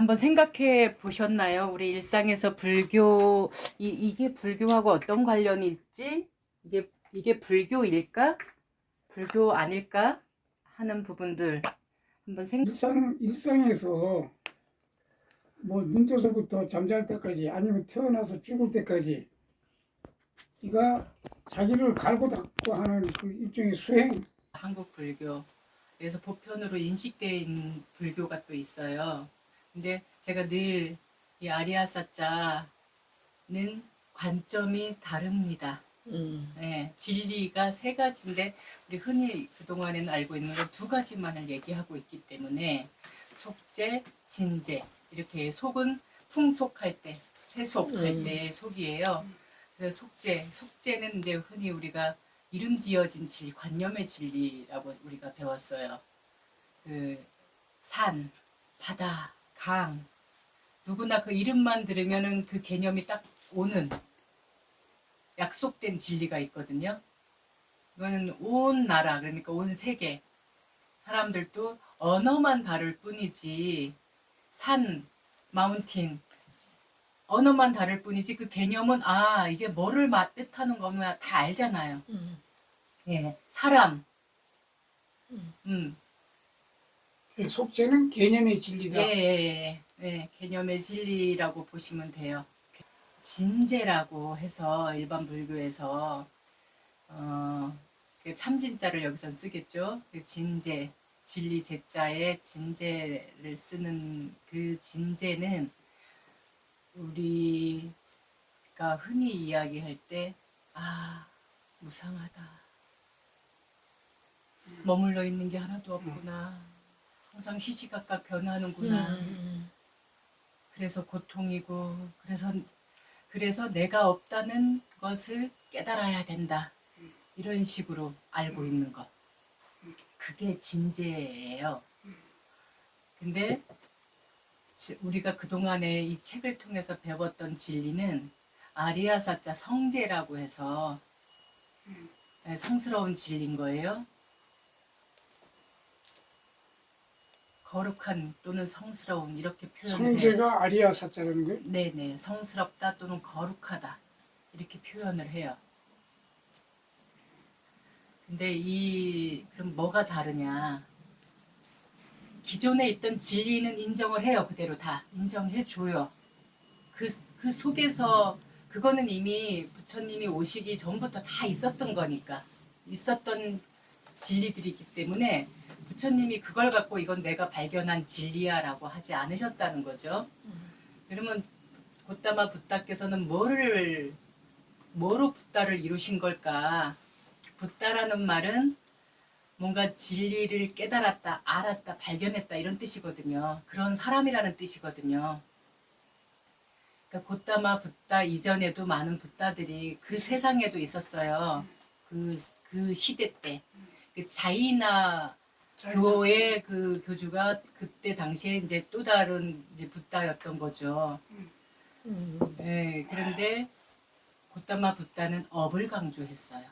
한번 생각해 보셨나요? 우리 일상에서 불교, 이게 불교하고 어떤 관련이 있지? 이게 불교일까? 불교 아닐까? 하는 부분들 한번 일상에서 뭐 눈 떠서부터 잠잘 때까지 아니면 태어나서 죽을 때까지 네가 자기를 갈고 닦고 하는 그 일종의 수행. 한국 불교에서 보편으로 인식되어 있는 불교가 또 있어요. 근데 제가 늘 이 아리아사자는 관점이 다릅니다. 네, 진리가 세 가지인데 우리 흔히 그동안에는 알고 있는 건 두 가지만을 얘기하고 있기 때문에 속죄, 진죄 이렇게 속은 풍속할 때, 세속할 때의 속이에요. 그래서 속죄는 이제 흔히 우리가 이름 지어진 진리, 관념의 진리라고 우리가 배웠어요. 그 산, 바다, 강 누구나 그 이름만 들으면은 그 개념이 딱 오는 약속된 진리가 있거든요. 이거는 온 나라, 그러니까 온 세계 사람들도 언어만 다를 뿐이지 산, 마운틴 언어만 다를 뿐이지 그 개념은 이게 뭐를 뜻하는 거구나 다 알잖아요. 예, 사람, 속죄는 개념의 진리다. 개념의 진리라고 보시면 돼요. 진제라고 해서 일반 불교에서 참진자를 여기선 쓰겠죠. 그 진제, 진리 제자에 진제를 쓰는 그 진제는 우리가 흔히 이야기할 때 무상하다. 머물러 있는 게 하나도 없구나. 항상 시시각각 변하는구나. 그래서 고통이고 그래서 내가 없다는 것을 깨달아야 된다. 이런 식으로 알고 있는 것. 그게 진제예요. 근데 우리가 그동안에 이 책을 통해서 배웠던 진리는 아리아사자 성제라고 해서 성스러운 진리인 거예요. 거룩한 또는 성스러운 이렇게 표현을 해요. 성제가 아리아 사자라는 거예요? 네네. 성스럽다 또는 거룩하다 이렇게 표현을 해요. 근데 그럼 뭐가 다르냐? 기존에 있던 진리는 인정을 해요. 그대로 다 인정해줘요. 그 속에서 그거는 이미 부처님이 오시기 전부터 다 있었던 거니까 있었던 진리들이기 때문에 부처님이 그걸 갖고 이건 내가 발견한 진리야 라고 하지 않으셨다는 거죠. 그러면 고타마 붓다께서는 뭐로 붓다를 이루신 걸까? 붓다라는 말은 뭔가 진리를 깨달았다, 알았다, 발견했다 이런 뜻이거든요. 그런 사람이라는 뜻이거든요. 그러니까 고타마 붓다 이전에도 많은 붓다들이 그 세상에도 있었어요. 그 시대 때. 그 자이나 교의 그 교주가 그때 당시에 이제 또 다른 이제 붓다였던 거죠. 네, 그런데 고타마 붓다는 업을 강조했어요.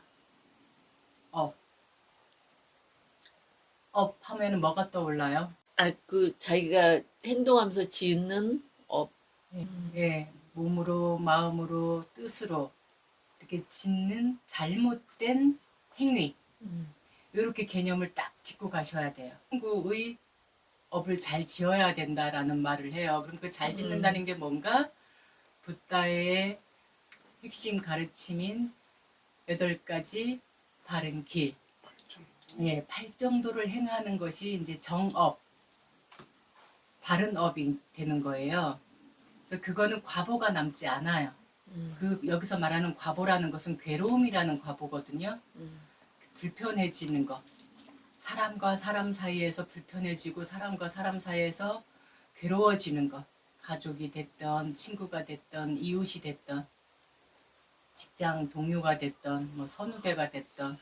업 하면은 뭐가 떠올라요? 자기가 행동하면서 짓는 몸으로, 마음으로, 뜻으로 이렇게 짓는 잘못된 행위. 이렇게 개념을 딱 짚고 가셔야 돼요. 한국의 업을 잘 지어야 된다라는 말을 해요. 그럼 그 잘 짓는다는 게 뭔가? 붓다의 핵심 가르침인 8가지 바른 길. 팔정도를 행하는 것이 이제 정업, 바른 업이 되는 거예요. 그래서 그거는 과보가 남지 않아요. 여기서 말하는 과보라는 것은 괴로움이라는 과보거든요. 불편해지는 것. 사람과 사람 사이에서 불편해지고 사람과 사람 사이에서 괴로워지는 것. 가족이 됐던 친구가 됐던 이웃이 됐던 직장 동료가 됐던 뭐 선후배가 됐던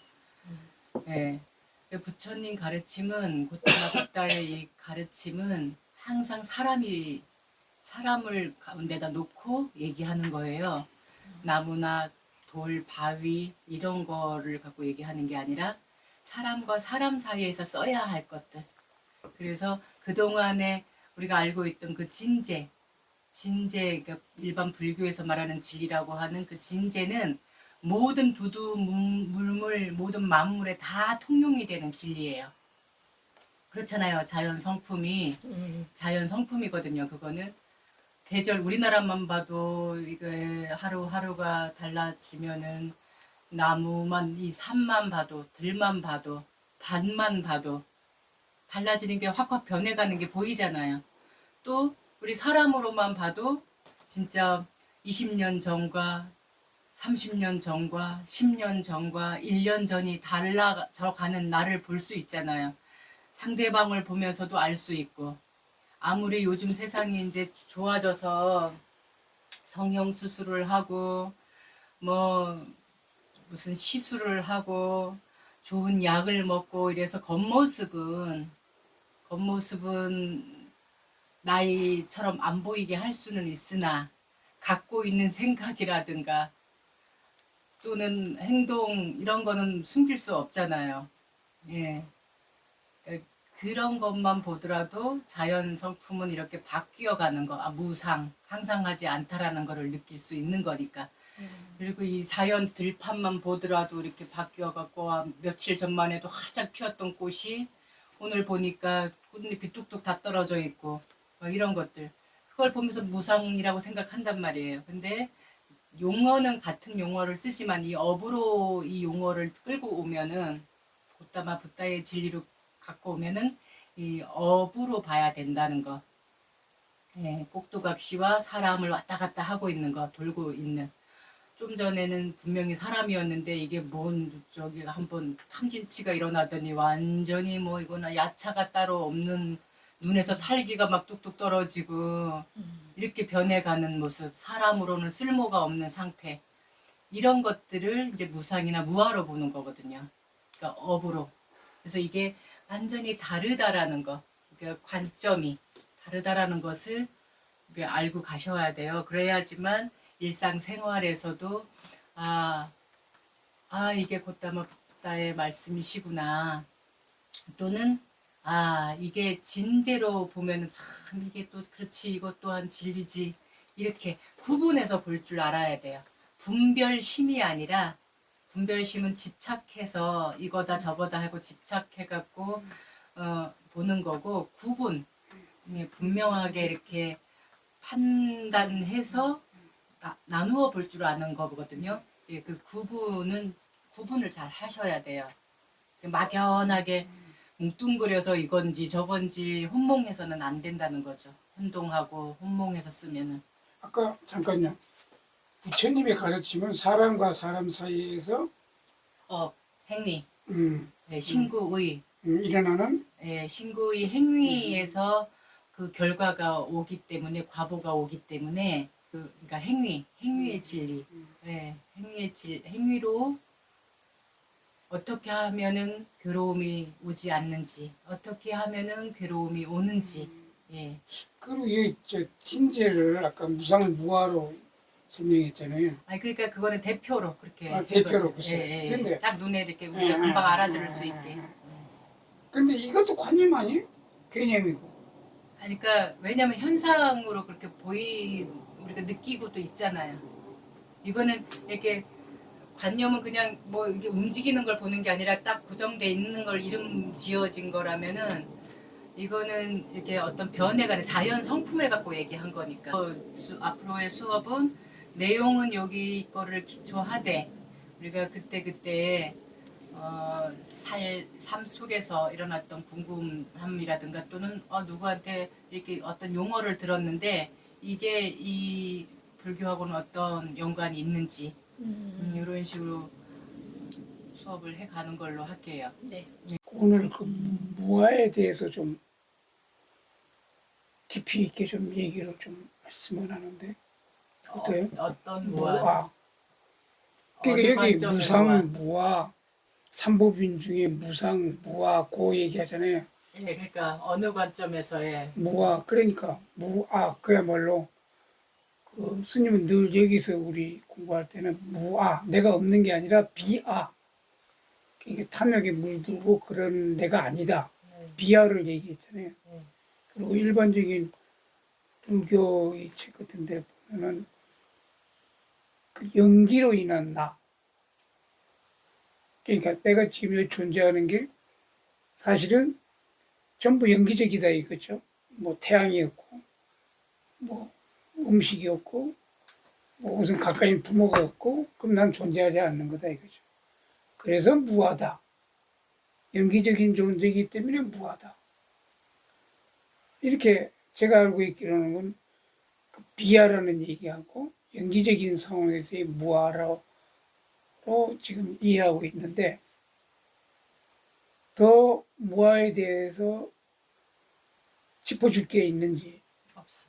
부처님 가르침은 고타마 붓다의 이 가르침은 항상 사람을 가운데다 놓고 얘기하는 거예요. 나무나 돌, 바위 이런 거를 갖고 얘기하는 게 아니라 사람과 사람 사이에서 써야 할 것들. 그래서 그동안에 우리가 알고 있던 그 진제, 그러니까 일반 불교에서 말하는 진리라고 하는 그 진제는 모든 두두 물물 모든 만물에 다 통용이 되는 진리예요. 그렇잖아요. 자연 성품이거든요. 그거는 계절 우리나라만 봐도 이게 하루하루가 달라지면은 나무만 이 산만 봐도 들만 봐도 밭만 봐도 달라지는 게 확확 변해가는 게 보이잖아요. 또 우리 사람으로만 봐도 진짜 20년 전과 30년 전과 10년 전과 1년 전이 달라져 가는 나를 볼 수 있잖아요. 상대방을 보면서도 알 수 있고 아무리 요즘 세상이 이제 좋아져서 성형수술을 하고 뭐 무슨 시술을 하고 좋은 약을 먹고 이래서 겉모습은 나이처럼 안 보이게 할 수는 있으나 갖고 있는 생각이라든가 또는 행동 이런 거는 숨길 수 없잖아요. 예. 그러니까 그런 것만 보더라도 자연 성품은 이렇게 바뀌어 가는 거, 항상하지 않다라는 거를 느낄 수 있는 거니까. 그리고 이 자연 들판만 보더라도 이렇게 바뀌어 갖고 며칠 전만 해도 활짝 피었던 꽃이 오늘 보니까 꽃잎이 뚝뚝 다 떨어져 있고 뭐 이런 것들. 그걸 보면서 무상이라고 생각한단 말이에요. 근데 용어는 같은 용어를 쓰지만 이 업으로 이 용어를 끌고 오면은 곧다마 붓다의 진리로 갖고 오면은 이 업으로 봐야 된다는 거. 예, 꼭두각시와 사람을 왔다 갔다 하고 있는 거, 돌고 있는. 좀 전에는 분명히 사람이었는데 이게 뭔 저기 한번 탐진치가 일어나더니 완전히 뭐 이거나 야차가 따로 없는 눈에서 살기가 막 뚝뚝 떨어지고 이렇게 변해가는 모습, 사람으로는 쓸모가 없는 상태 이런 것들을 이제 무상이나 무아로 보는 거거든요. 그러니까 업으로. 그래서 이게 완전히 다르다라는 거, 그러니까 관점이 다르다라는 것을 알고 가셔야 돼요. 그래야지만 일상생활에서도 이게 곧다마 붓다의 말씀이시구나. 또는 이게 진제로 보면은 참 이게 또 그렇지 이것 또한 진리지 이렇게 구분해서 볼 줄 알아야 돼요. 분별심이 아니라 분별심은 집착해서 이거다 저거다 하고 집착해갖고 보는 거고 분명하게 이렇게 판단해서 나누어 볼 줄 아는 거거든요. 예, 그 구분을 잘 하셔야 돼요. 막연하게 뭉뚱그려서 이건지 저건지 혼몽해서는 안 된다는 거죠. 혼동하고 혼몽해서 쓰면은. 아까 잠깐요. 부처님의 가르침은 사람과 사람 사이에서 행위, 네, 신구의, 일어나는 신구의 행위에서 그 결과가 오기 때문에 과보가 오기 때문에 그러니까 행위의 진리, 행위로 어떻게 하면은 괴로움이 오지 않는지, 어떻게 하면은 괴로움이 오는지, 예. 그리고 이 진제를 아까 무상무화로 설명했잖아요. 그러니까 그거는 대표로 그렇게 대표로 글쎄. 근데 딱 눈에 이렇게 우리가 금방 알아들을 수 있게. 근데 이것도 관념 아니에요? 개념이고. 그러니까 왜냐면 현상으로 그렇게 우리가 느끼고 또 있잖아요. 이거는 이렇게 관념은 그냥 뭐 이게 움직이는 걸 보는 게 아니라 딱 고정돼 있는 걸 이름 지어진 거라면은 이거는 이렇게 어떤 변해가는 자연 성품을 갖고 얘기한 거니까. 앞으로의 수업은 내용은 여기 거를 기초하되 우리가 그때 삶 속에서 일어났던 궁금함이라든가 또는 누구한테 이렇게 어떤 용어를 들었는데 이게 이 불교하고는 어떤 연관이 있는지 이런 식으로 수업을 해가는 걸로 할게요. 네. 오늘 그 무아에 대해서 좀 깊이 있게 좀 얘기를 좀 했으면 하는데 어때요? 어떤 무아? 무아. 그러니까 여기 관점의 무상, 무아, 삼법인 중에 무상, 무아 고 얘기하잖아요. 예, 그러니까 어느 관점에서의 무아, 그러니까 무아 그야말로 그 스님은 늘 여기서 우리 공부할 때는 무아, 내가 없는 게 아니라 비아. 그러니까 탐욕에 물들고 그런 내가 아니다. 비아를 얘기했잖아요. 그리고 일반적인 불교의 책 같은데 보면은 그 연기로 인한 나. 그러니까 내가 지금 여기 존재하는 게 사실은 전부 연기적이다 이거죠. 뭐 태양이었고, 뭐 음식이었고, 뭐 우선 가까이 부모가 없고, 그럼 난 존재하지 않는 거다 이거죠. 그래서 무하다. 연기적인 존재이기 때문에 무하다. 이렇게 제가 알고 있기로는 건 그 비하라는 얘기하고 연기적인 상황에서의 무하로 지금 이해하고 있는데 더 무하에 대해서 짚어줄 게 있는지 없어.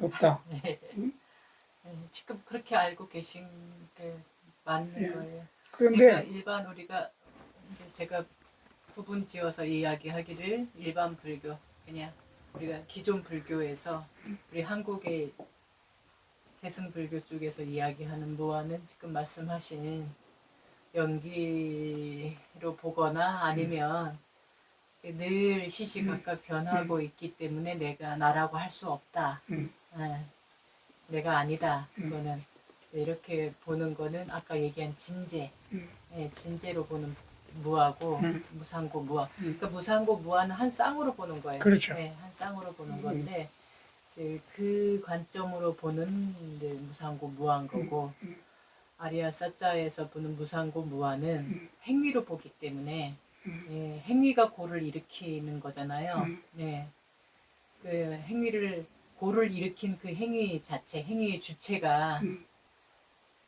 없다. 네. 지금 그렇게 알고 계신 게 맞는 예. 거예요. 그런데 그러니까 일반 우리가 이제 제가 구분 지어서 이야기하기를 일반 불교 그냥 우리가 기존 불교에서 우리 한국의 대승불교 쪽에서 이야기하는 무아는 지금 말씀하신 연기로 보거나 아니면 늘 시시각각 변하고 있기 때문에 내가 나라고 할 수 없다. 예, 내가 아니다. 그거는 이렇게 보는 거는 아까 얘기한 진재, 예, 진재로 보는 무하고 무상고 무하. 그러니까 무상고 무하는 한 쌍으로 보는 거예요. 그렇죠. 네, 한 쌍으로 보는 건데 이제 그 관점으로 보는 이제 무상고 무한 거고 아리아 사자에서 보는 무상고 무한은 행위로 보기 때문에 예, 행위가 고를 일으키는 거잖아요. 예, 그 행위를 고를 일으킨 그 행위 자체, 행위의 주체가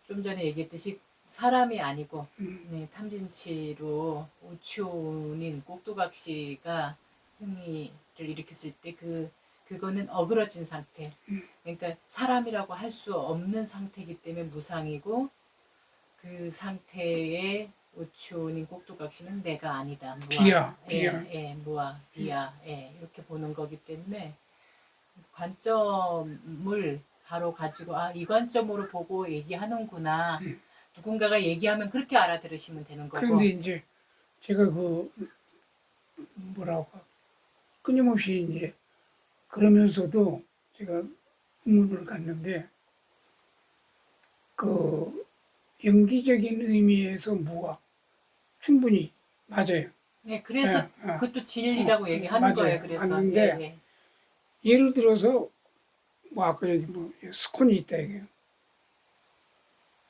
좀 전에 얘기했듯이 사람이 아니고 네, 탐진치로 오초닌 꼭두각시가 행위를 일으켰을 때 그거는 어그러진 상태. 그러니까 사람이라고 할 수 없는 상태이기 때문에 무상이고 그 상태의 오초닌 꼭두각시는 내가 아니다. 무아. 비하, 예, 비하. 예, 무아, 비하. 예, 이렇게 보는 거기 때문에 관점을 바로 가지고 아, 이 관점으로 보고 얘기하는구나. 누군가가 얘기하면 그렇게 알아들으시면 되는 거고. 그런데 이제 제가 그 뭐라고 끊임없이 이제 그러면서도 제가 의문을 갖는 게 그 연기적인 의미에서 무아 충분히 맞아요. 네, 그래서 예, 예. 그것도 진리라고 얘기하는 맞아요. 거예요. 그래서 맞는데 예, 예. 예를 들어서 뭐 아까 여기 뭐 스콘이 있다 이게요.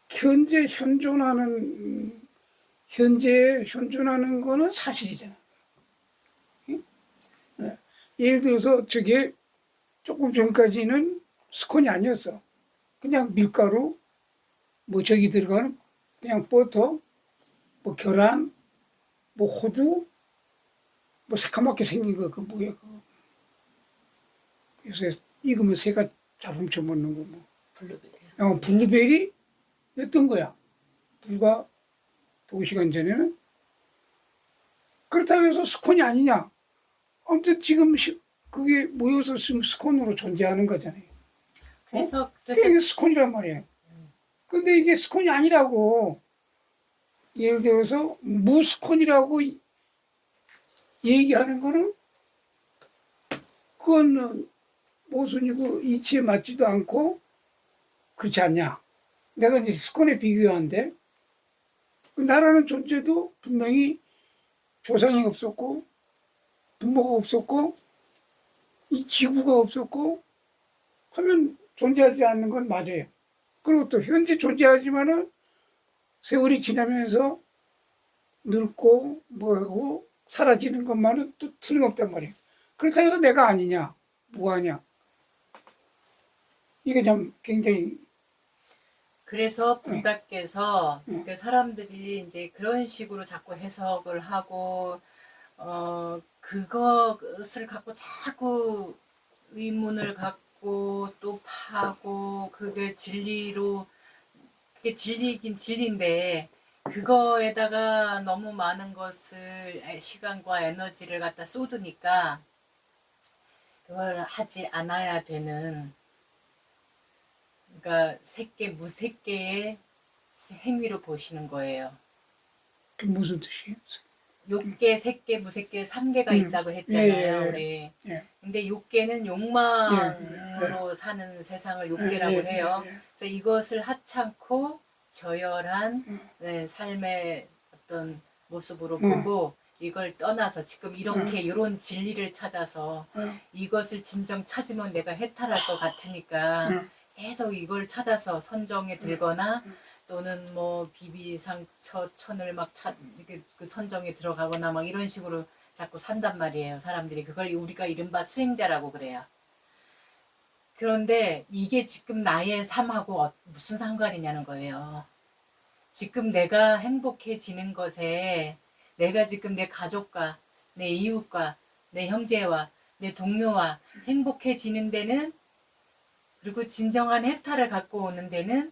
현재 현존하는 거는 사실이잖아. 응? 예. 예를 들어서 저게 조금 전까지는 스콘이 아니었어. 그냥 밀가루, 뭐 저기 들어가는 그냥 버터, 뭐 계란, 뭐 호두, 뭐 새까맣게 생긴 거, 그 뭐야 그거. 그래서 익으면 새가 잘 훔쳐먹는 거 뭐. 블루베리. 블루베리였던 거야. 불과 2시간 전에는. 그렇다고 해서 스콘이 아니냐. 아무튼 지금 그게 모여서 지금 스콘으로 존재하는 거잖아요. 그래서 그게 스콘이란 말이에요. 근데 이게 스콘이 아니라고 예를 들어서 무스콘이라고 얘기하는 거는 그건 모순이고 이치에 맞지도 않고 그렇지 않냐. 내가 이제 스콘에 비교한데 나라는 존재도 분명히 조상이 없었고 부모가 없었고 이 지구가 없었고 하면 존재하지 않는 건 맞아요. 그리고 또 현재 존재하지만은 세월이 지나면서 늙고 뭐하고 사라지는 것만은 또 틀림없단 말이에요. 그렇다고 해서 내가 아니냐 무하냐 이게 참 굉장히 그래서 불닭께서 그러니까 사람들이 이제 그런 식으로 자꾸 해석을 하고 그것을 갖고 자꾸 의문을 갖고 또 파고 그게 진리로 그게 진리긴 진리인데 그거에다가 너무 많은 것을 시간과 에너지를 갖다 쏟으니까 그걸 하지 않아야 되는 그러니까 무색계의 행위로 보시는 거예요. 그 무슨 뜻이에요? 욕계, 색계, 무색계 3계가 있다고 했잖아요, 예, 예, 우리. 예. 근데 욕계는 욕망으로 사는 세상을 욕계라고 해요. 그래서 이것을 하찮고 저열한 네, 삶의 어떤 모습으로 보고 이걸 떠나서 지금 이렇게 이런 진리를 찾아서 이것을 진정 찾으면 내가 해탈할 것 같으니까 계속 이걸 찾아서 선정에 들거나 또는 뭐 비비상처 천을 막 이렇게 그 선정에 들어가거나 막 이런 식으로 자꾸 산단 말이에요. 사람들이 그걸 우리가 이른바 수행자라고 그래요. 그런데 이게 지금 나의 삶하고 무슨 상관이냐는 거예요. 지금 내가 행복해지는 것에 내가 지금 내 가족과 내 이웃과 내 형제와 내 동료와 행복해지는 데는 그리고 진정한 해탈을 갖고 오는 데는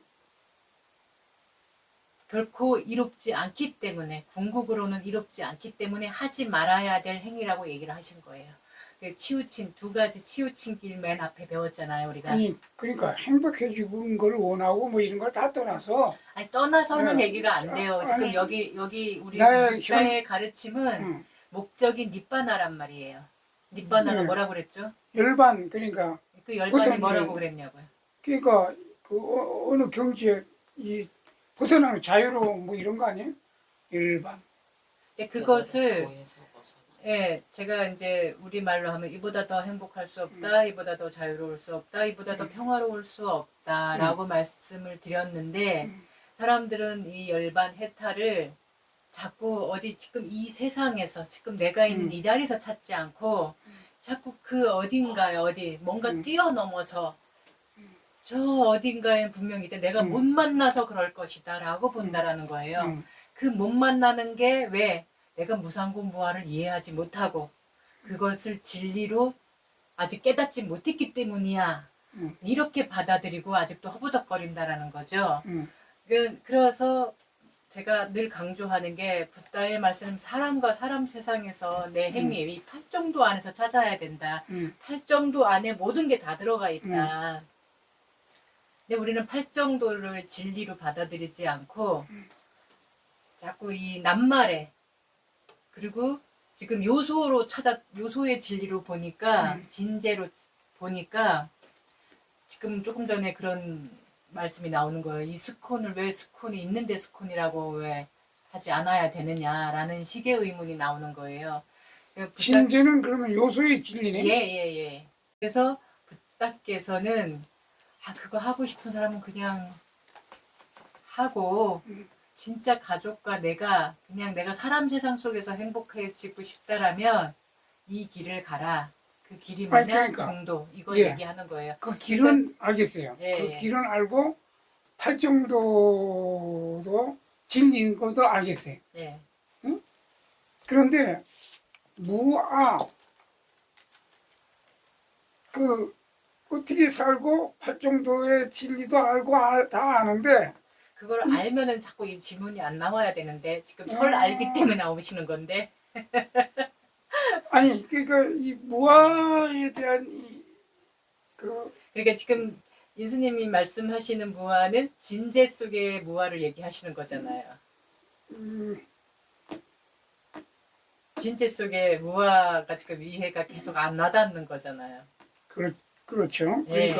결코 이롭지 않기 때문에 궁극으로는 이롭지 않기 때문에 하지 말아야 될 행위라고 얘기를 하신 거예요. 그 치우침 두 가지 치우침 길 맨 앞에 배웠잖아요 우리가. 아니 그러니까 행복해지는 걸 원하고 뭐 이런 걸 다 떠나서 아니 떠나서는 네. 얘기가 안 돼요. 지금 아니, 여기 우리 나의 붓다의 가르침은 응. 목적이 니빠나란 말이에요. 니빠나가 네. 뭐라고 그랬죠? 열반 그러니까 그 열반이 벗어나- 뭐라고 그랬냐고요. 그러니까 그 어느 경지에 이 벗어나는 자유로 뭐 이런 거 아니에요? 열반. 근데 그것을 고에서 벗어나. 예, 제가 이제 우리말로 하면 이보다 더 행복할 수 없다, 이보다 더 자유로울 수 없다, 이보다 더 평화로울 수 없다라고 말씀을 드렸는데 사람들은 이 열반 해탈을 자꾸 어디 지금 이 세상에서 지금 내가 있는 이 자리에서 찾지 않고 자꾸 그 어딘가에 어디 뭔가 뛰어넘어서 저 어딘가에 분명히 있대 내가 못 만나서 그럴 것이다 라고 본다라는 거예요. 그 못 만나는 게 왜? 내가 무상공부화를 이해하지 못하고 그것을 진리로 아직 깨닫지 못했기 때문이야. 이렇게 받아들이고 아직도 허부덕거린다라는 거죠. 그래서 제가 늘 강조하는 게 붓다의 말씀 사람과 사람 세상에서 내 행위 이 팔정도 안에서 찾아야 된다. 팔정도 안에 모든 게 다 들어가 있다. 근데 우리는 팔정도를 진리로 받아들이지 않고 자꾸 이 낱말에 그리고 지금 요소의 진리로 보니까 진제로 보니까 지금 조금 전에 그런 말씀이 나오는 거예요. 이 스콘을 왜 스콘이 있는데 스콘이라고 왜 하지 않아야 되느냐라는 식의 의문이 나오는 거예요. 진제는 그러면 요소의 진리네. 예. 그래서 붓다께서는 그거 하고 싶은 사람은 그냥 하고 진짜 가족과 내가 사람 세상 속에서 행복해지고 싶다라면 이 길을 가라. 그 길이 뭐냐? 그러니까. 중도. 이거 예. 얘기하는 거예요. 그 길은 알겠어요. 예, 그 예. 길은 알고 팔정도도 진리인 것도 알겠어요. 예. 그런데 무아 그 어떻게 살고 팔정도의 진리도 알고 다 아는데 그걸 알면은 자꾸 이 지문이 안 나와야 되는데 지금 절 알기 때문에 나오시는 건데. 아니 그러니까 이 무아에 대한 그 그러니까 지금 예수님이 말씀하시는 무아는 진제 속의 무아를 얘기하시는 거잖아요. 진제 속의 무아가 지금 이해가 계속 안 와닿는 거잖아요. 그렇죠. 예.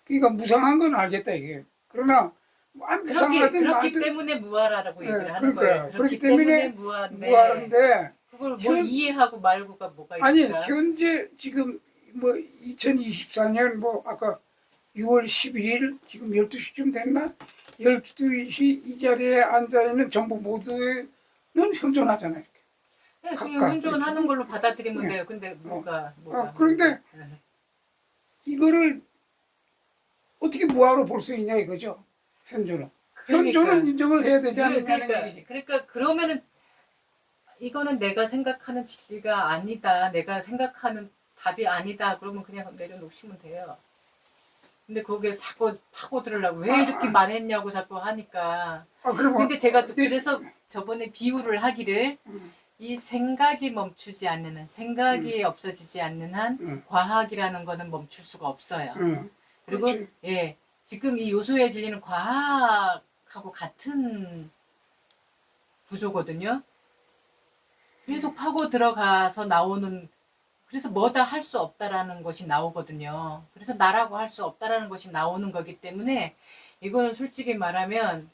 그러니까 무상한 건 알겠다 이게. 그러나 그렇기 때문에 무아라고 얘기를 하는 그러니까요. 거예요. 그렇기 때문에 무아인데 무아인데 그걸 뭘 이해하고 말고가 뭐가 아니 있을까? 현재 지금 뭐 2024년 뭐 아까 6월 11일 지금 12시쯤 됐나? 12시 이 자리에 앉아있는 정부 모두는 현존하잖아요. 이렇게. 네, 그냥 각각 현존하는 걸로 받아들이면 네. 돼요. 근데 뭐가 그런데 네. 이거를 어떻게 무화로 볼 수 있냐 이거죠. 현존은. 그러니까. 현존은 인정을 해야 되지 않느냐는 얘기지. 그러니까 그러면은 이거는 내가 생각하는 진리가 아니다. 내가 생각하는 답이 아니다. 그러면 그냥 내려놓으시면 돼요. 근데 거기에 자꾸 파고들으려고 왜 이렇게 말했냐고 자꾸 하니까. 그리고 근데 제가 그래서 저번에 비유를 하기를 이 생각이 멈추지 않는 한, 생각이 없어지지 않는 한 과학이라는 거는 멈출 수가 없어요. 그리고 그렇지. 예, 지금 이 요소의 진리는 과학하고 같은 구조거든요. 계속 파고 들어가서 나오는, 그래서 뭐다 할 수 없다라는 것이 나오거든요. 그래서 나라고 할 수 없다라는 것이 나오는 거기 때문에 이거는 솔직히 말하면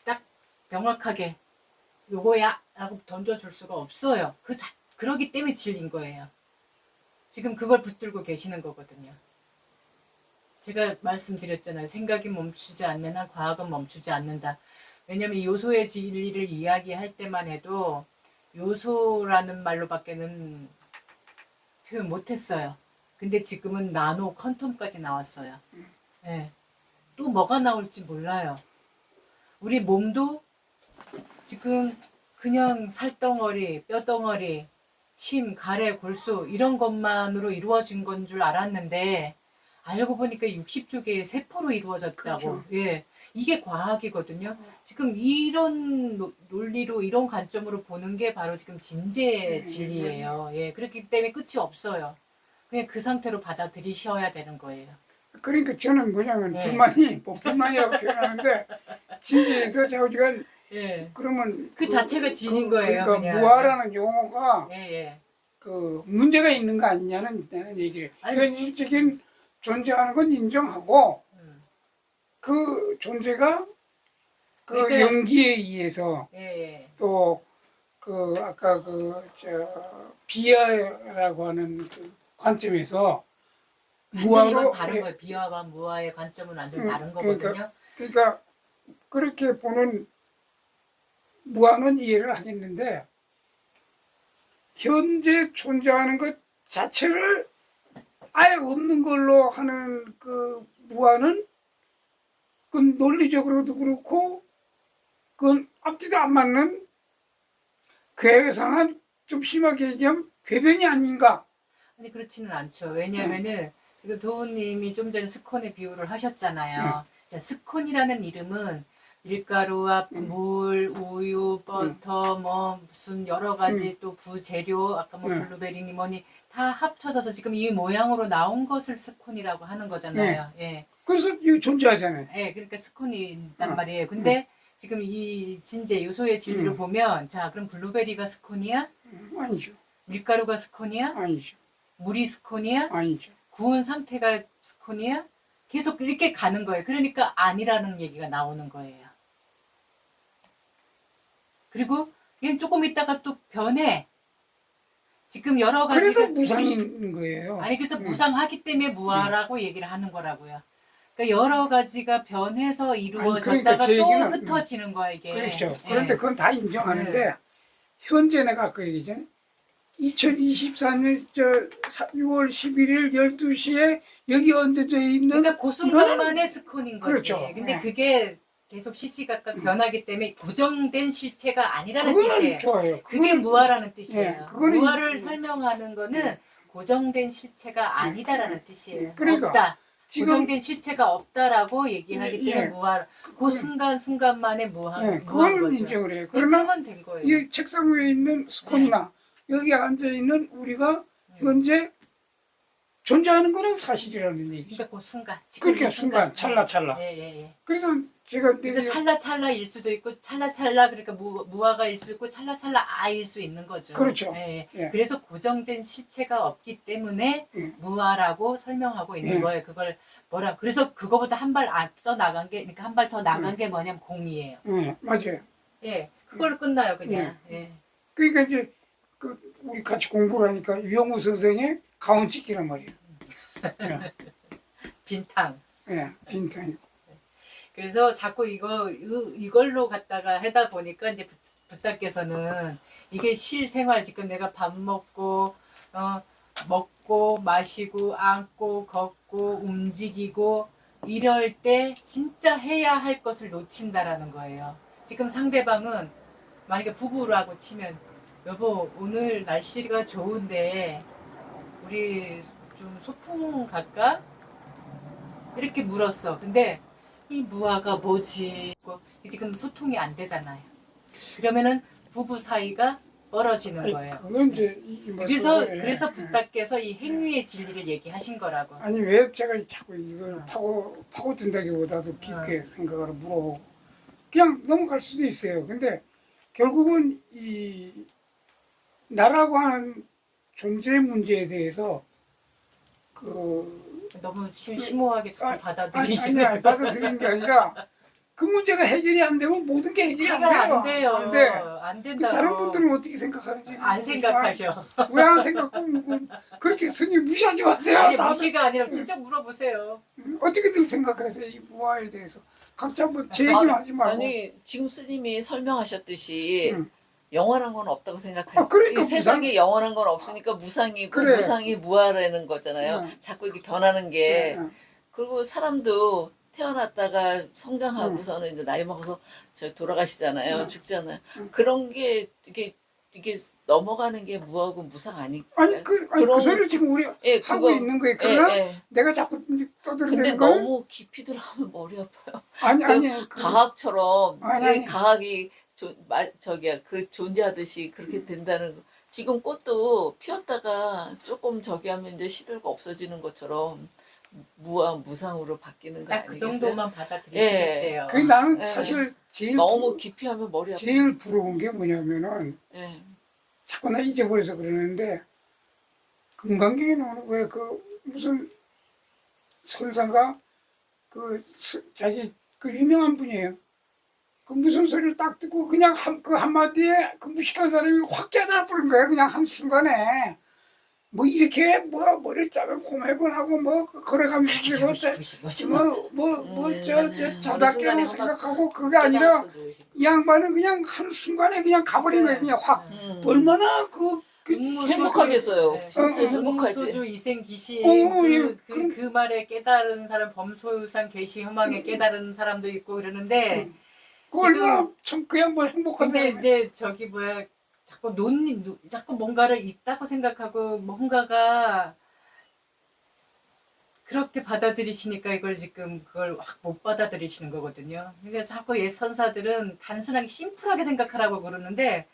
딱 명확하게 요거야 라고 던져줄 수가 없어요. 그러기 때문에 질린 거예요. 지금 그걸 붙들고 계시는 거거든요. 제가 말씀드렸잖아요. 생각이 멈추지 않는 한 과학은 멈추지 않는다. 왜냐면 이 요소의 진리를 이야기할 때만 해도 요소라는 말로밖에는 표현 못했어요. 근데 지금은 나노 퀀텀까지 나왔어요. 네. 또 뭐가 나올지 몰라요. 우리 몸도 지금 그냥 살덩어리, 뼈덩어리, 침, 가래, 골수 이런 것만으로 이루어진 건 줄 알았는데 알고 보니까 60조 개의 세포로 이루어졌다고. 그렇죠. 예. 이게 과학이거든요. 지금 이런 논리로 이런 관점으로 보는 게 바로 지금 진재 진리예요. 예. 그렇기 때문에 끝이 없어요. 그냥 그 상태로 받아들이셔야 되는 거예요. 그러니까 저는 뭐냐면 네. 불만이라고 표현하는데 진지해서 좌우지간 예. 그러면 그 자체가 진인 거예요, 그러니까 그냥. 무아라는 용어가 예, 예. 그 문제가 있는 거 아니냐는 나는 얘기를. 아니, 현실적인 존재하는 건 인정하고 음. 그 존재가 그 그러니까- 연기에 의해서 예, 예. 또 그 아까 비하라고 하는 그 관점에서 완전 이건 무아로 다른 거예요. 비하와 무아의 관점은 완전 다른 그러니까- 거거든요. 그러니까 그렇게 보는 무아는 이해를 하겠는데 현재 존재하는 것 자체를 아예 없는 걸로 하는 그 무아는 그건 논리적으로도 그렇고 그건 앞뒤도 안 맞는 괴상한 좀 심하게 얘기하면 궤변이 아닌가. 아니 그렇지는 않죠. 왜냐하면은 지금 도우님이 좀 전에 스콘의 비유를 하셨잖아요. 자, 스콘이라는 이름은 밀가루와 물, 우유, 버터, 뭐 무슨 여러 가지 또 부재료, 아까 뭐 블루베리니 뭐니 다 합쳐져서 지금 이 모양으로 나온 것을 스콘이라고 하는 거잖아요. 예. 그래서 이거 존재하잖아요. 예, 그러니까 스콘이단 말이에요. 근데 지금 이 진제 요소의 진리로 보면 자, 그럼 블루베리가 스콘이야? 아니죠. 밀가루가 스콘이야? 아니죠. 물이 스콘이야? 아니죠. 구운 상태가 스콘이야? 계속 이렇게 가는 거예요. 그러니까 아니라는 얘기가 나오는 거예요. 그리고 얘는 조금 있다가 또 변해. 지금 여러 가지가 그래서 무상인 거예요. 아니 그래서 무상하기 때문에 무아라고 얘기를 하는 거라고요. 그러니까 여러 가지가 변해서 이루어졌다가 그러니까 제 또 얘기는- 흩어지는 거야 이게. 그렇죠. 예. 그런데 그건 다 인정하는데 현재 내가 아까 얘기했잖아요. 2024년 6월 11일 12시에 여기 얹어져 있는 그러니까 그 순간만의 스콘인 거지. 그렇죠. 근데 네. 그게 계속 시시각각 변하기 때문에 고정된 실체가 아니라는 그거는 뜻이에요. 좋아요. 그게 무아라는 뜻이에요. 예, 그거는 무아를 설명하는 거는 고정된 실체가 아니다라는 뜻이에요. 그러니까 없다. 지금- 고정된 실체가 없다라고 얘기하기 예, 때문에 예. 무아. 그 순간순간만에 무한 예, 무한 그거는 거죠. 인정을 해요. 그러면 그러나 된 거예요. 이 책상 위에 있는 스콘이나 여기 앉아 있는 우리가 현재 존재하는 거는 사실이라는 얘기죠. 그러니까 그 순간. 지금 그러니까 이 순간, 찰나찰나. 예. 그래서 제가 그래서 찰나찰나일 수도 있고 찰나찰나 그러니까 무아가일 수 있고 찰나찰나 아일 수 있는 거죠. 그렇죠. 예. 예. 그래서 고정된 실체가 없기 때문에 예. 무아라고 설명하고 있는 예. 거예요. 그걸 뭐라 그래서 그거보다 한 발 앞서 나간 게 그러니까 한 발 더 나간 게 뭐냐면 공이에요. 예, 맞아요. 예. 그걸로 끝나요 그냥. 예. 그러니까 이제 우리 같이 공부를 하니까 유영우 선생의 가온찍기란 말이에요. 빈탕. 빈탕이. 그래서 자꾸 이걸로 갖다가 하다 보니까 이제 부탁께서는 이게 실생활 지금 내가 밥 먹고 먹고 마시고 앉고 걷고 움직이고 이럴 때 진짜 해야 할 것을 놓친다라는 거예요. 지금 상대방은 만약에 부부라고 치면 여보 오늘 날씨가 좋은데 우리 좀 소풍 갈까? 이렇게 물었어. 근데 이 무아가 뭐지? 지금 소통이 안 되잖아요. 그러면은 부부 사이가 멀어지는 아니, 거예요. 그건 이제 그래서 부탁께서 이 행위의 진리를 얘기하신 거라고. 아니 왜 제가 자꾸 이걸 파고든다기보다도 깊게 생각을 물어보고 그냥 넘어갈 수도 있어요. 근데 결국은 이 나라고 하는 존재 문제에 대해서 그 너무 심오하게 자꾸 아니 받아들이시는 아니 받아들이는 게 아니라 그 문제가 해결이 안 되면 모든 게 해결이 해결 안 돼요. 안 안 돼. 돼요. 안 그 된다고. 다른 분들은 어떻게 생각하는지 안 생각하셔. 왜 안 생각하고 그렇게 스님 무시하지 마세요. 아니 다들 무시가 아니라 진짜 물어보세요. 어떻게들 생각하세요 이 무아에 대해서 각자 뭐 제 얘기만 하지 말고. 아니 지금 스님이 설명하셨듯이 응. 영원한 건 없다고 생각하세요. 그러니까 이 세상에 영원한 건 없으니까 무상이고 그래. 무상이 무아라는 거잖아요. 응. 자꾸 이렇게 변하는 게. 응. 그리고 사람도 태어났다가 성장하고서는 이제 나이 먹어서 저 돌아가시잖아요. 죽잖아요. 그런 게 이게 넘어가는 게 무하고 무상 아니? 아니 그 소리를 지금 우리 예, 하고 그거, 있는 거예요. 그러나 예. 내가 자꾸 근데 떠들어대는 건 너무 깊이 들어가면 머리 아파요. 아니 과학처럼 아니. 과학이 그 존재하듯이 그렇게 된다는 거. 지금 꽃도 피었다가 조금 저기 하면 이제 시들고 없어지는 것처럼 무와 무상으로 바뀌는 거 딱 그 아니겠어요? 정도만 받아들이시겠대요. 그 나는 예. 사실 너무 깊이 하면 머리 아파요. 제일 부러운 게 뭐냐면은 예. 자꾸 나 잊어버려서 그러는데 금강경에는 왜 그 무슨 설사가 자기 그 유명한 분이에요. 그 무슨 소리를 딱 듣고 그냥 그 한마디에 그 무식한 사람이 확 깨달아버린 거예요. 그냥 한순간에. 뭐 이렇게 뭐 머리를 짜면 고매근하고 뭐 걸어가면서 그리고 뭐저 자다 깨고 생각하고 그게 아니라 이 양반은 그냥 한순간에 그냥 가버린 거예요. 그냥 확. 얼마나 그 행복하겠어요. 진짜 행복하지. 소주 이생 귀신 예. 그 말에 깨달은 사람 범소유산 계시 혐왕에 깨달은 사람도 있고 그러는데 그 얼마나 참 그 양반 행복한 근데 사람이. 이제 저기 뭐야 자꾸 뭔가를 있다고 생각하고 뭔가가 그렇게 받아들이시니까 이걸 지금 그걸 확 못 받아들이시는 거거든요. 그래서 자꾸 옛 선사들은 단순하게 심플하게 생각하라고 그러는데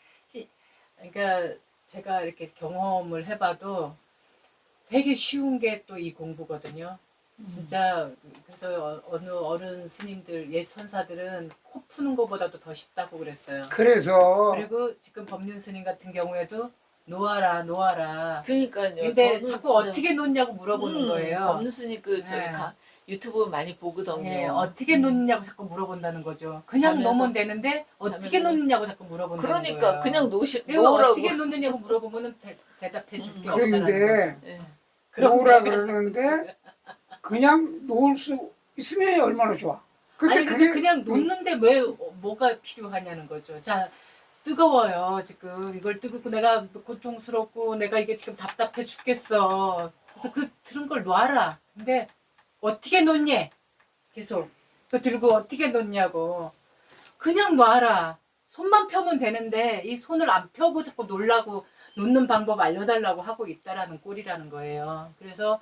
그러니까 제가 이렇게 경험을 해봐도 되게 쉬운 게 또 이 공부거든요. 진짜 그래서 어느 어른 스님들 옛 선사들은 코 푸는 것보다도 더 쉽다고 그랬어요. 그래서 그리고 지금 법륜 스님 같은 경우에도 놓아라 놓아라. 그러니까요. 근데 저는 자꾸 진짜, 어떻게 놓냐고 물어보는 거예요. 법륜스님 저희 네. 유튜브 많이 보거든요. 예, 어떻게 놓느냐고 자꾸 물어본다는 거죠. 그냥 자면서- 놓으면 되는데 어떻게 자면서- 놓느냐고 자꾸 물어본다는 그러니까 거예요. 그냥 그리고 놓으라고. 어떻게 놓느냐고 물어보면은 대답해 줄 게 없다는 그런데 거죠. 예. 놓으라 제가 그러는데 그냥 놓을 수 있으면 얼마나 좋아. 근데 아니 근데 그냥 놓는데 왜 뭐가 필요하냐는 거죠. 자 뜨거워요 지금 이걸 뜨겁고 내가 고통스럽고 내가 이게 지금 답답해 죽겠어. 그래서 그 들은 걸 놔라. 근데 어떻게 놓냐? 계속 그 들고 어떻게 놓냐고. 그냥 놔라. 손만 펴면 되는데 이 손을 안 펴고 자꾸 놓는 방법 알려달라고 하고 있다라는 꼴이라는 거예요. 그래서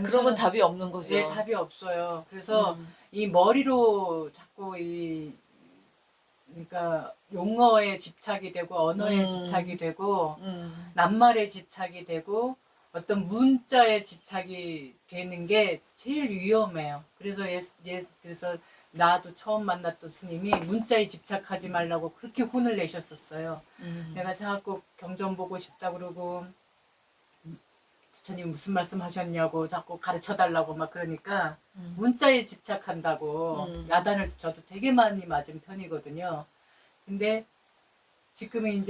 그러면 답이 없는 거죠. 예, 답이 없어요. 그래서 이 머리로 자꾸 그러니까 용어에 집착이 되고 언어에 집착이 되고 낱말에 집착이 되고 어떤 문자에 집착이 되는 게 제일 위험해요. 그래서 그래서 나도 처음 만났던 스님이 문자에 집착하지 말라고 그렇게 혼을 내셨었어요. 내가 자꾸 경전 보고 싶다 그러고 부처님 무슨 말씀 하셨냐고 자꾸 가르쳐 달라고 막 그러니까 문자에 집착한다고 야단을 저도 되게 많이 맞은 편이거든요. 근데 지금은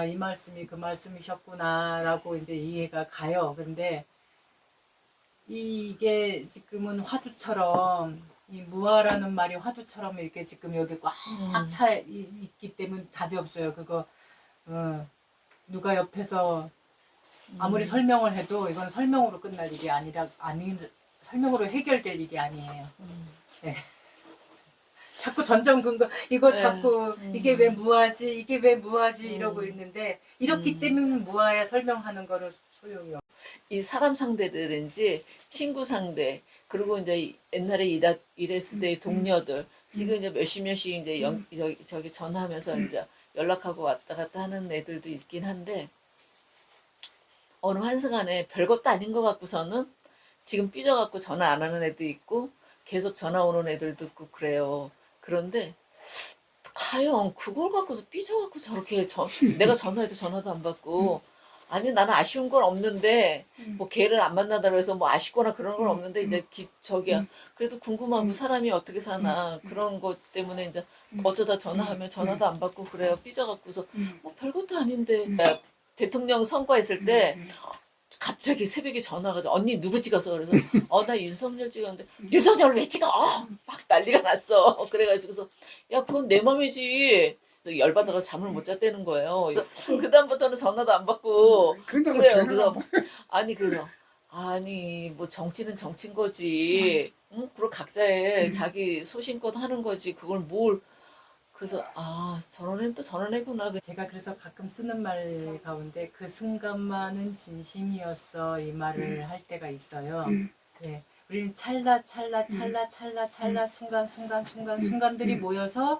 이 말씀이 그 말씀이셨구나라고 이제 이해가 가요. 그런데 이게 지금은 화두처럼 이 무아라는 말이 화두처럼 이렇게 지금 여기 꽉 차 있기 때문에 답이 없어요. 그거 누가 옆에서 아무리 설명을 해도 이건 설명으로 끝날 일이 설명으로 해결될 일이 아니에요. 네. 자꾸 전전긍긍 이거 자꾸 이게 왜 무하지 이게 왜 무하지 이러고 있는데 이렇기 때문에 무아야 설명하는 거는 소용이 없어요. 이 사람 상대든지 친구 상대 그리고 이제 옛날에 일했을 때의 동료들 지금 이제 몇십 이제 저기 전화하면서 이제 연락하고 왔다 갔다 하는 애들도 있긴 한데 어느 한순간에 별것도 아닌 것 같고서는 지금 삐져갖고 전화 안 하는 애도 있고 계속 전화 오는 애들도 있고 그래요. 그런데 과연 그걸 갖고서 삐져갖고 저렇게 내가 전화해도 전화도 안 받고 아니 나는 아쉬운 건 없는데 뭐 걔를 안 만나다고 해서 뭐 아쉽거나 그런 건 없는데 이제 저기야 그래도 궁금하고 사람이 어떻게 사나 그런 것 때문에 이제 어쩌다 전화하면 전화도 안 받고 그래요. 삐져갖고서 뭐 별것도 아닌데 대통령 선거했을 때 갑자기 새벽에 전화가 언니 누구 찍었어? 그래서 나 윤석열 찍었는데 윤석열 왜 찍어? 막 난리가 났어. 그래가지고서 야 그건 내 맘이지. 열받아가 잠을 못 잤다는 거예요. 그 다음부터는 전화도 안 받고 그런다고 그래요. 전화를 그래서 안 받- 그래서 아니 뭐 정치는 정치인 거지. 응? 그리고 각자의 자기 소신껏 하는 거지. 그걸 뭘 그래서 저런 애는 또 저런 애구나. 제가 그래서 가끔 쓰는 말 가운데 그 순간만은 진심이었어 이 말을 할 때가 있어요. 네. 우리는 찰나 순간들이 모여서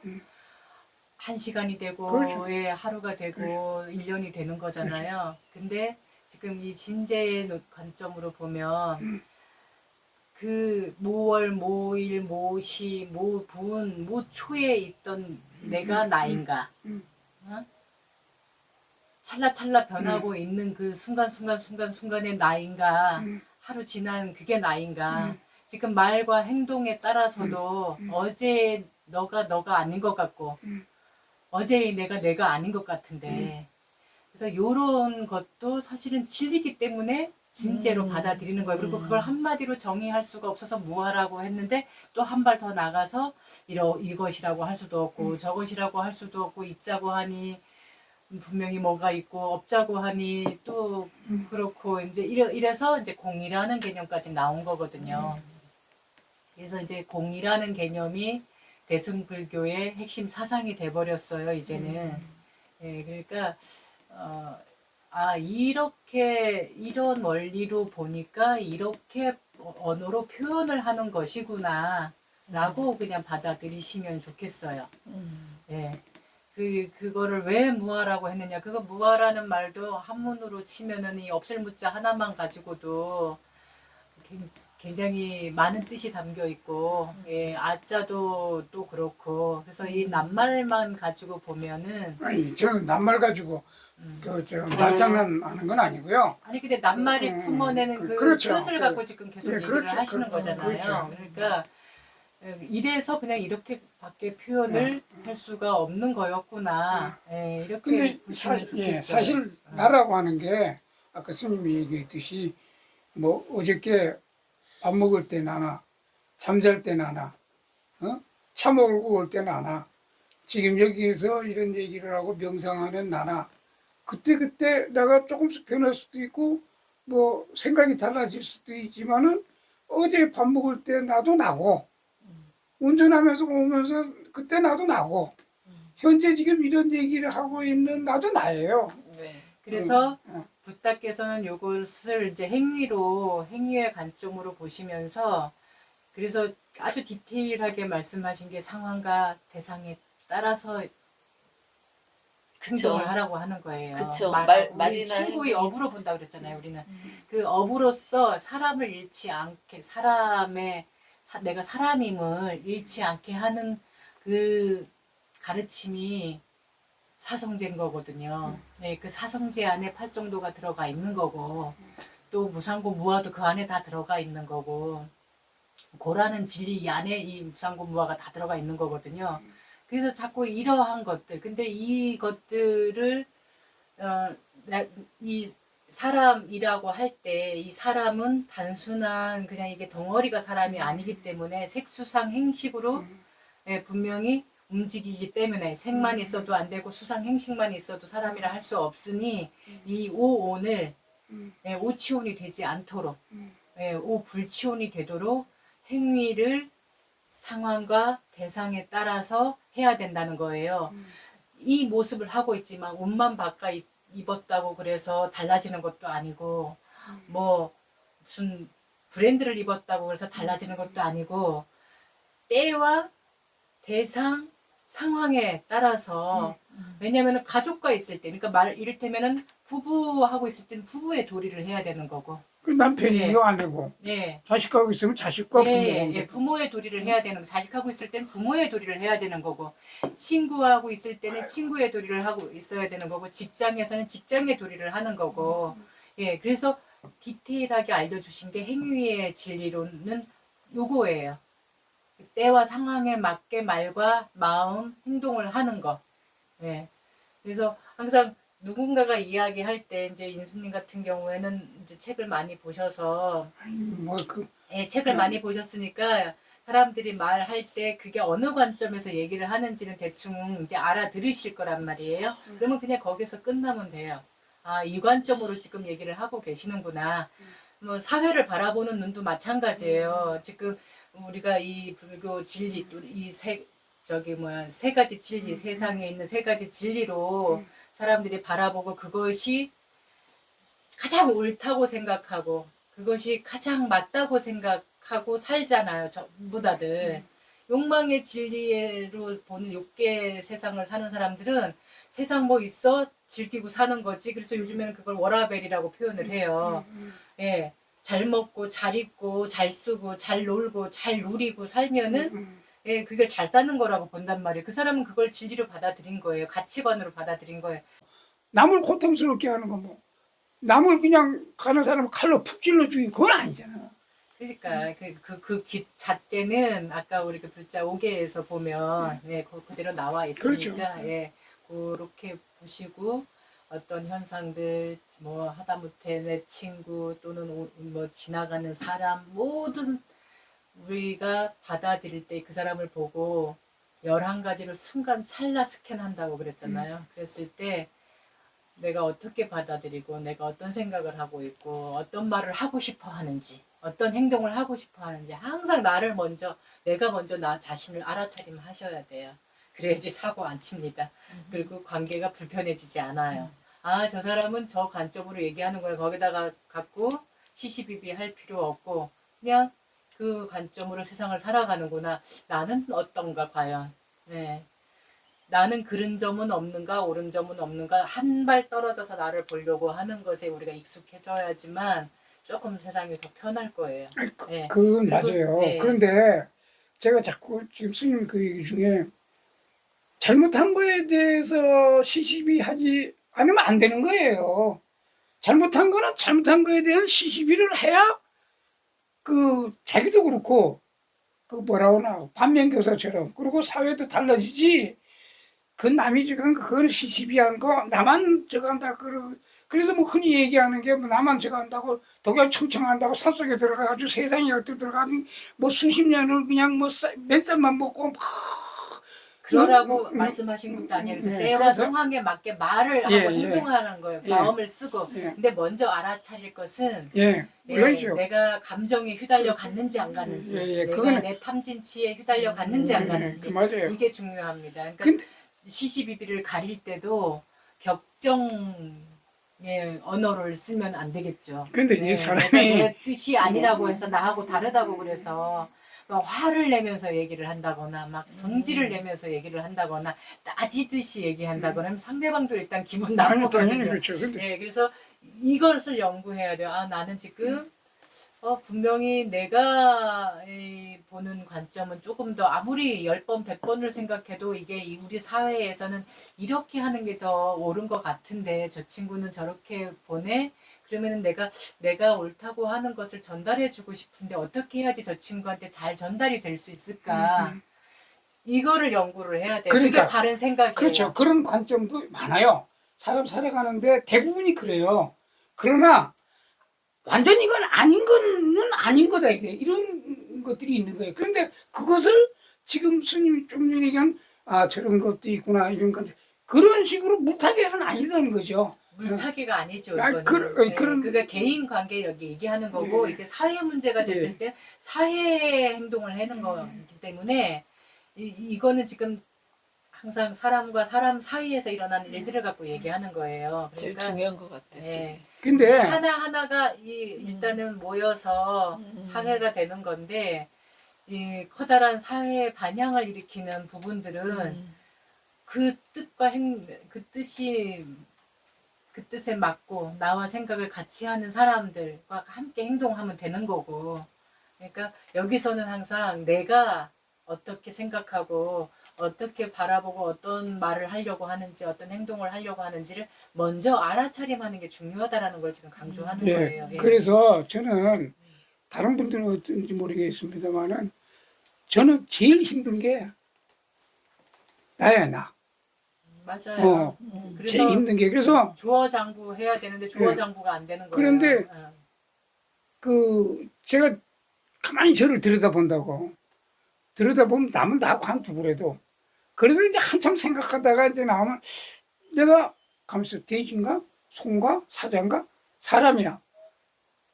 한 시간이 되고 그렇죠. 예, 하루가 되고 1년이 되는 거잖아요. 근데 지금 이 진제의 관점으로 보면 그 모월, 모일, 모시, 모분, 모초에 있던 내가 나인가? 어? 찰나찰나 변하고 있는 그 순간의 나인가? 하루 지난 그게 나인가? 지금 말과 행동에 따라서도 어제 너가 아닌 것 같고 어제의 내가 아닌 것 같은데 그래서 요런 것도 사실은 진리기 때문에 진짜로 받아들이는 거예요. 그리고 그걸 한마디로 정의할 수가 없어서 무하라고 했는데 또 한 발 더 나가서 이것이라고 할 수도 없고 저것이라고 할 수도 없고 있자고 하니 분명히 뭐가 있고 없자고 하니 또 그렇고 이제 이래서 이제 공이라는 개념까지 나온 거거든요. 그래서 이제 공이라는 개념이 대승불교의 핵심 사상이 돼버렸어요. 이제는. 예, 그러니까 이렇게 이런 원리로 보니까 이렇게 언어로 표현을 하는 것이구나 라고 그냥 받아들이시면 좋겠어요. 예. 그거를 왜 무아라고 했느냐. 그거 무아라는 말도 한문으로 치면은 이 없을 무자 하나만 가지고도 굉장히 많은 뜻이 담겨 있고, 예, 아자도 또 그렇고, 그래서 이 낱말만 가지고 보면은, 아니 저는 낱말 가지고 저 말장난하는 건 아니고요. 아니 근데 낱말이 품어내는 그 그렇죠. 뜻을 갖고 지금 계속 예, 얘기를 그렇죠. 하시는 거잖아요. 그렇죠. 그러니까 이래서 그냥 이렇게밖에 표현을 할 수가 없는 거였구나. 예, 이렇게 근데 보시면 좋겠어요. 사실 나라고 하는 게 아까 스님이 얘기했듯이 뭐 어저께 밥 먹을 때 나나 잠잘 때 나나 차 먹고 올 때 나나 지금 여기에서 이런 얘기를 하고 명상하는 나나 그때 내가 조금씩 변할 수도 있고 뭐 생각이 달라질 수도 있지만은 어제 밥 먹을 때 나도 나고 운전하면서 오면서 그때 나도 나고 현재 지금 이런 얘기를 하고 있는 나도 나예요. 네. 그래서 부타께서는 요것을 이제 행위의 관점으로 보시면서 그래서 아주 디테일하게 말씀하신 게 상황과 대상에 따라서 행동을 하라고 하는 거예요. 그쵸. 우리 말이나 신구의 행동이. 업으로 본다 그랬잖아요. 우리는 그 업으로서 사람을 잃지 않게 내가 사람임을 잃지 않게 하는 그 가르침이 사성제인 거거든요. 네, 그 사성제 안에 팔정도가 들어가 있는 거고 또 무상고 무아도 그 안에 다 들어가 있는 거고 고라는 진리 이 안에 이 무상고 무아가 다 들어가 있는 거거든요. 그래서 자꾸 이러한 것들 근데 이것들을 이 사람이라고 할 때 이 사람은 단순한 그냥 이게 덩어리가 사람이 아니기 때문에 색수상 행식으로 분명히 움직이기 때문에 색만 있어도 안 되고 수상 행식만 있어도 사람이라 할 수 없으니 이 오온을 오치온이 되지 않도록 오불치온이 되도록 행위를 상황과 대상에 따라서 해야 된다는 거예요. 이 모습을 하고 있지만 옷만 바꿔 입었다고 그래서 달라지는 것도 아니고 뭐 무슨 브랜드를 입었다고 그래서 달라지는 것도 아니고 때와 대상 상황에 따라서 왜냐하면 가족과 있을 때 그러니까 이를테면은 부부하고 있을 때는 부부의 도리를 해야 되는 거고 그 남편이 예. 이거 안 되고 예. 자식하고 있으면 자식과 부모가 예, 부모의 도리를 해야 되는 거. 자식하고 있을 때는 부모의 도리를 해야 되는 거고, 친구하고 있을 때는 친구의 도리를 하고 있어야 되는 거고, 직장에서는 직장의 도리를 하는 거고, 예, 그래서 디테일하게 알려주신 게 행위의 진리로는 요거예요. 때와 상황에 맞게 말과 마음, 행동을 하는 거. 예. 그래서 항상 누군가가 이야기할 때 이제 인수님 같은 경우에는 이제 책을 많이 보셔서 뭐그 예, 책을 많이 보셨으니까 사람들이 말할 때 그게 어느 관점에서 얘기를 하는지는 대충 이제 알아들으실 거란 말이에요. 그러면 그냥 거기서 끝나면 돼요. 아, 이 관점으로 지금 얘기를 하고 계시는구나. 뭐 사회를 바라보는 눈도 마찬가지예요. 지금 우리가 이 불교 진리 세 가지 진리, 세상에 있는 세 가지 진리로 사람들이 바라보고 그것이 가장 옳다고 생각하고 그것이 가장 맞다고 생각하고 살잖아요. 전부 다들. 욕망의 진리로 보는 욕계 세상을 사는 사람들은 세상 뭐 있어? 즐기고 사는 거지. 그래서 요즘에는 그걸 워라벨이라고 표현을 해요. 예. 잘 먹고 잘 입고 잘 쓰고 잘 놀고 잘 누리고 살면은 예, 그걸 잘 사는 거라고 본단 말이에요. 그 사람은 그걸 진리로 받아들인 거예요. 가치관으로 받아들인 거예요. 남을 고통스럽게 하는 거 뭐 남을 그냥 가는 사람 칼로 푹 찔러 죽이고 그건 아니잖아. 그러니까 잣대는 아까 우리 그 불자 5개에서 보면 네, 그대로 나와 있으니까 그렇죠. 예, 그렇게 보시고 어떤 현상들 뭐 하다못해 내 친구 또는 뭐 지나가는 사람 모든 우리가 받아들일 때 그 사람을 보고 11가지를 순간 찰나 스캔한다고 그랬잖아요. 그랬을 때 내가 어떻게 받아들이고 내가 어떤 생각을 하고 있고 어떤 말을 하고 싶어 하는지 어떤 행동을 하고 싶어 하는지 항상 내가 먼저 나 자신을 알아차림 하셔야 돼요. 그래야지 사고 안 칩니다. 그리고 관계가 불편해지지 않아요. 아, 저 사람은 저 관점으로 얘기하는 걸 거기다가 갖고 시시비비 할 필요 없고 그냥 그 관점으로 세상을 살아가는구나. 나는 어떤가 과연. 네. 나는 그른 점은 없는가 옳은 점은 없는가 한 발 떨어져서 나를 보려고 하는 것에 우리가 익숙해져야지만 조금 세상이 더 편할 거예요. 아니, 예. 그건 그리고 맞아요. 예. 그런데 제가 자꾸 지금 스님 그 얘기 중에 잘못한 거에 대해서 시시비하지 않으면 안 되는 거예요. 잘못한 거는 잘못한 거에 대한 시시비를 해야 그 자기도 그렇고 그 뭐라 하나 반면교사처럼 그리고 사회도 달라지지. 그 남이 저건 그건 시시비한 거 나만 저거 한다 그래서 뭐 흔히 얘기하는 게 뭐 나만 저거 한다고 독일 충청한다고 산속에 들어가가지고 세상에 어떻게 들어가서 뭐 수십 년을 그냥 뭐 몇 살만 먹고 그러라고 말씀하신 것도 아니에요. 그래서 예, 때와 그래서 상황에 맞게 말을 예, 하고 예, 행동하는 거예요. 예. 마음을 쓰고. 예. 근데 먼저 알아차릴 것은 예, 예, 물론이죠. 내가 감정에 휘달려 갔는지 안 갔는지, 예, 예, 내가 그거는 내 탐진치에 휘달려 갔는지 안 그 갔는지 맞아요. 이게 중요합니다. 그러니까 근데 시시비비를 가릴 때도 격정의 언어를 쓰면 안 되겠죠. 근데 네, 이제 내가 사람이 내 뜻이 아니라고 해서 나하고 다르다고 그래서 막 화를 내면서 얘기를 한다거나 막 성질을 내면서 얘기를 한다거나 따지듯이 얘기한다거나 하면 상대방도 일단 기분 당연히 나쁘거든요. 그렇죠. 근데 예, 그래서 이것을 연구해야 돼요. 아, 나는 지금 분명히 내가 보는 관점은 조금 더 아무리 10번, 100번을 생각해도 이게 우리 사회에서는 이렇게 하는 게 더 옳은 것 같은데 저 친구는 저렇게 보내? 그러면 내가 옳다고 하는 것을 전달해 주고 싶은데 어떻게 해야지 저 친구한테 잘 전달이 될 수 있을까? 이거를 연구를 해야 돼요. 그러니까, 그게 바른 생각이에요. 그렇죠. 그런 관점도 많아요. 사람 살아가는데 대부분이 그래요. 그러나 완전히 이건 아닌 거는 아닌 거다 이게 이런 것들이 있는 거예요. 그런데 그것을 지금 스님이 좀 전에 얘기한 저런 것도 있구나 이런 건 그런 식으로 물타기 해서는 아니다는 거죠. 물타기가 아니죠. 아, 이거는. 그런 그게 개인 관계 여기 얘기하는 거고 이게 사회 문제가 됐을 예. 때 사회 행동을 하는 거기 때문에 이거는 지금 항상 사람과 사람 사이에서 일어나는 일들을 갖고 얘기하는 거예요. 제일 그러니까 중요한 것 같아요. 예. 근데 하나하나가 일단은 모여서 사회가 되는 건데 이 커다란 사회 반향을 일으키는 부분들은 그 뜻과 그 뜻이 그 뜻에 맞고 나와 생각을 같이 하는 사람들과 함께 행동하면 되는 거고. 그러니까 여기서는 항상 내가 어떻게 생각하고 어떻게 바라보고 어떤 말을 하려고 하는지 어떤 행동을 하려고 하는지를 먼저 알아차림하는 게 중요하다라는 걸 지금 강조하는 예. 거예요. 예. 그래서 저는 다른 분들은 어떤지 모르겠습니다만은 저는 제일 힘든 게 나야 나. 맞아요. 제일 그래서 힘든 게 그래서 주어장구 해야 되는데 주어장구가 안 되는 거예요. 그런데 어. 그 제가 가만히 저를 들여다본다고 들여다보면 남은 다 관두고라도 그래서 이제 한참 생각하다가 이제 나오면 내가 가면서 돼지인가 소인가 사자인가 사람이야.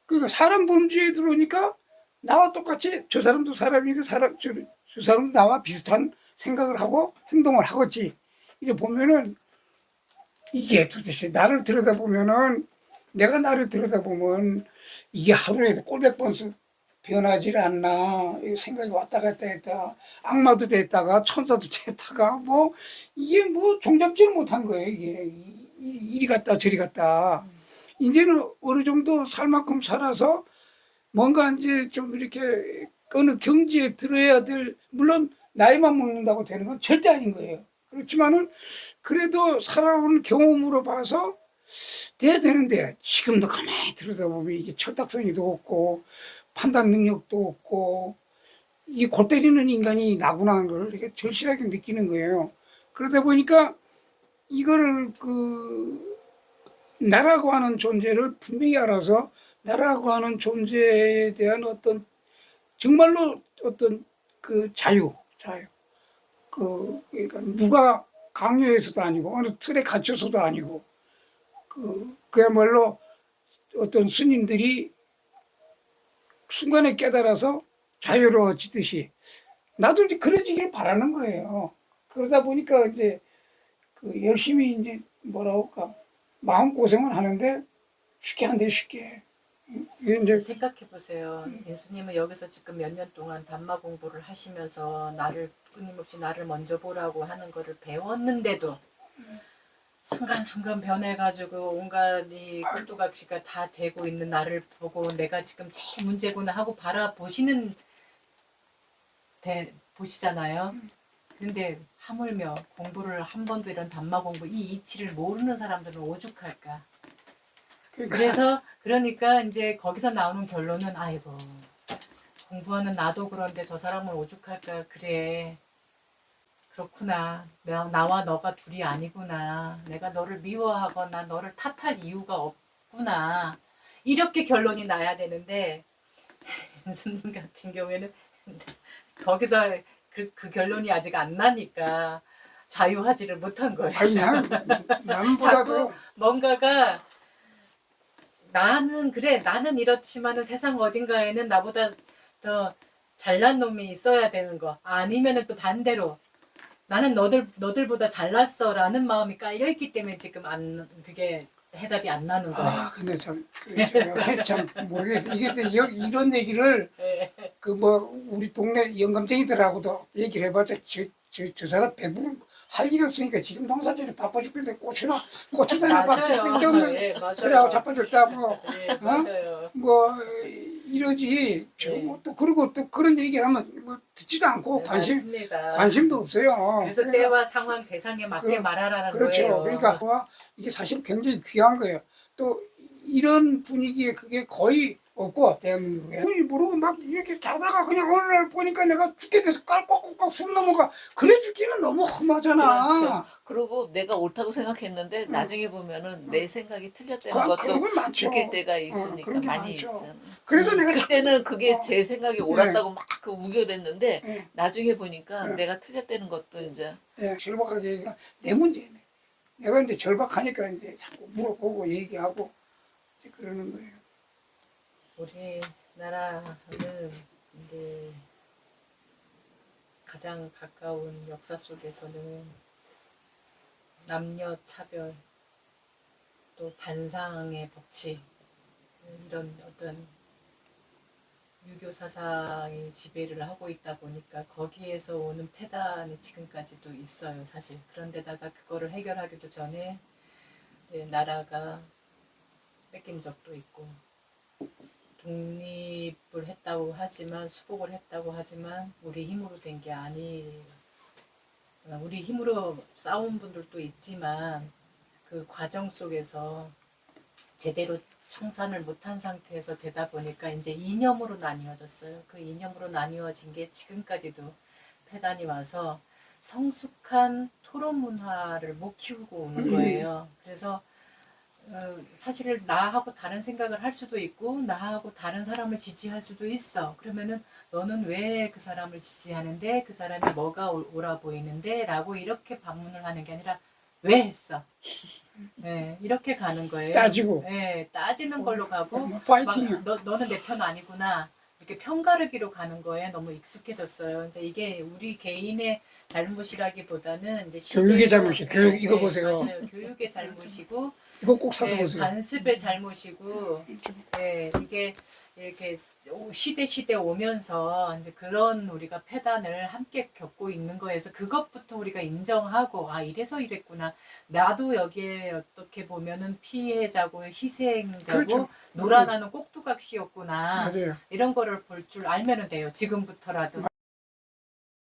그러니까 사람 범주에 들어오니까 나와 똑같이 저 사람도 사람이고 저 사람도 나와 비슷한 생각을 하고 행동을 하겠지. 이래 보면은 이게 도대체 나를 들여다보면은 내가 나를 들여다보면 이게 하루에도 꼴백 번씩 변하질 않나 이 생각이 왔다 갔다 했다 악마도 됐다가 천사도 됐다가 뭐 이게 뭐 종잡지를 못한 거예요. 이게 이리 갔다 저리 갔다. 이제는 어느 정도 살 만큼 살아서 뭔가 이제 좀 이렇게 어느 경지에 들어야 될 물론 나이만 먹는다고 되는 건 절대 아닌 거예요. 그렇지만은 그래도 살아온 경험으로 봐서 돼야 되는데 지금도 가만히 들여다보면 이게 철딱서니도 없고 판단 능력도 없고 이게 골 때리는 인간이 나구나 하는 걸 이렇게 절실하게 느끼는 거예요. 그러다 보니까 이거를 나라고 하는 존재를 분명히 알아서 나라고 하는 존재에 대한 어떤 정말로 어떤 자유. 그러니까 누가 강요해서도 아니고 어느 틀에 갇혀서도 아니고 그야말로 어떤 스님들이 순간에 깨달아서 자유로워지듯이 나도 이제 그러지길 바라는 거예요. 그러다 보니까 이제 열심히 이제 뭐라 할까 마음 고생은 하는데 쉽게 안 돼 쉽게. 이제 생각해 보세요. 예수님은 여기서 지금 몇 년 동안 담마 공부를 하시면서 나를 끊임없이 나를 먼저 보라고 하는 거를 배웠는데도 순간순간 변해가지고 온갖 이 꿀두각시가 다 되고 있는 나를 보고 내가 지금 제일 문제구나 하고 바라보시는 보시잖아요. 근데 하물며 공부를 한 번도 이런 담마 공부 이 이치를 모르는 사람들은 오죽할까. 그래서 그러니까 이제 거기서 나오는 결론은 아이고 공부하는 나도 그런데 저 사람은 오죽할까. 그래 그렇구나. 나와 너가 둘이 아니구나. 내가 너를 미워하거나 너를 탓할 이유가 없구나. 이렇게 결론이 나야 되는데 예수님 같은 경우에는 거기서 그 결론이 아직 안 나니까 자유하지를 못한 거예요. 아니 남보다도 자꾸 뭔가가 나는 이렇지만은 세상 어딘가에는 나보다 더 잘난 놈이 있어야 되는 거. 아니면은 또 반대로 나는 너들보다 잘났어라는 마음이 깔려 있기 때문에 지금 그게 해답이 안 나는 거예요. 근데 참 모르겠어. 이게 또 이런 얘기를 네. 우리 동네 영감쟁이들하고도 얘기를 해봤자 저 사람 배부른 할 일이 없으니까 지금 농사질에 바빠 죽겠는데 고추단에 밥 맞아요. 쓸데없는 예, 맞아요. 소리하고 자빠졌다 예, 맞아요. 이러지. 네. 또 그리고 또 그런 얘기를 하면 듣지도 않고 네, 맞습니다. 관심도 없어요. 그래서 때와 상황 대상에 맞게 말하라는 그렇죠. 거예요. 그러니까 이게 사실 굉장히 귀한 거예요. 또 이런 분위기에 그게 거의 없고 대한민국에 모르고 막 이렇게 자다가 그냥 어느 날 보니까 내가 죽게 돼서 깔깍깔깍 숨 넘어가 그래 죽기는 너무 험하잖아. 그렇죠. 그리고 내가 옳다고 생각했는데 나중에 보면은 내 생각이 틀렸다는 것도 그런 건 많죠. 느낄 때가 있으니까 그런 게 많이 많죠. 있잖아. 그래서 내가 그때는 그게 제 생각이 옳았다고 막 우겨댔는데 예. 나중에 보니까 내가 틀렸다는 것도 이제 절박하게 얘기가 내 문제네. 내가 이제 절박하니까 이제 자꾸 물어보고 얘기하고 이제 그러는 거예요. 우리나라는 이제 가장 가까운 역사 속에서는 남녀 차별 또 반상의 법치 이런 어떤 유교 사상이 지배를 하고 있다 보니까 거기에서 오는 폐단이 지금까지도 있어요, 사실. 그런데다가 그거를 해결하기도 전에 이제 나라가 뺏긴 적도 있고 독립을 했다고 하지만 수복을 했다고 하지만 우리 힘으로 된 게 우리 힘으로 싸운 분들도 있지만 그 과정 속에서 제대로 청산을 못한 상태에서 되다 보니까 이제 이념으로 나뉘어졌어요. 그 이념으로 나뉘어진 게 지금까지도 폐단이 와서 성숙한 토론 문화를 못 키우고 온 거예요. 그래서 사실 나하고 다른 생각을 할 수도 있고 나하고 다른 사람을 지지할 수도 있어. 그러면은 너는 왜 그 사람을 지지하는데 그 사람이 뭐가 옳아 보이는데 라고 이렇게 반문을 하는 게 아니라 왜 했어? 네, 이렇게 가는 거예요. 따지고. 네, 따지는 걸로 가고 뭐 파이팅이야. 너는 내 편 아니구나. 이렇게 편가르기로 가는 거에 너무 익숙해졌어요. 이제 이게 우리 개인의 잘못이라기보다는 이제 교육의 시대로- 잘못이에요. 교육 이거 보세요. 맞아요. 교육의 잘못이고 이거 꼭 사서 네, 보세요. 관습의 잘못이고 네, 이게 이렇게 시대 오면서 이제 그런 우리가 폐단을 함께 겪고 있는 거에서 그것부터 우리가 인정하고 아 이래서 이랬구나. 나도 여기에 어떻게 보면은 피해자고 희생자고 그렇죠. 놀아나는 꼭두각시였구나. 맞아요. 이런 거를 볼 줄 알면은 돼요. 지금부터라도.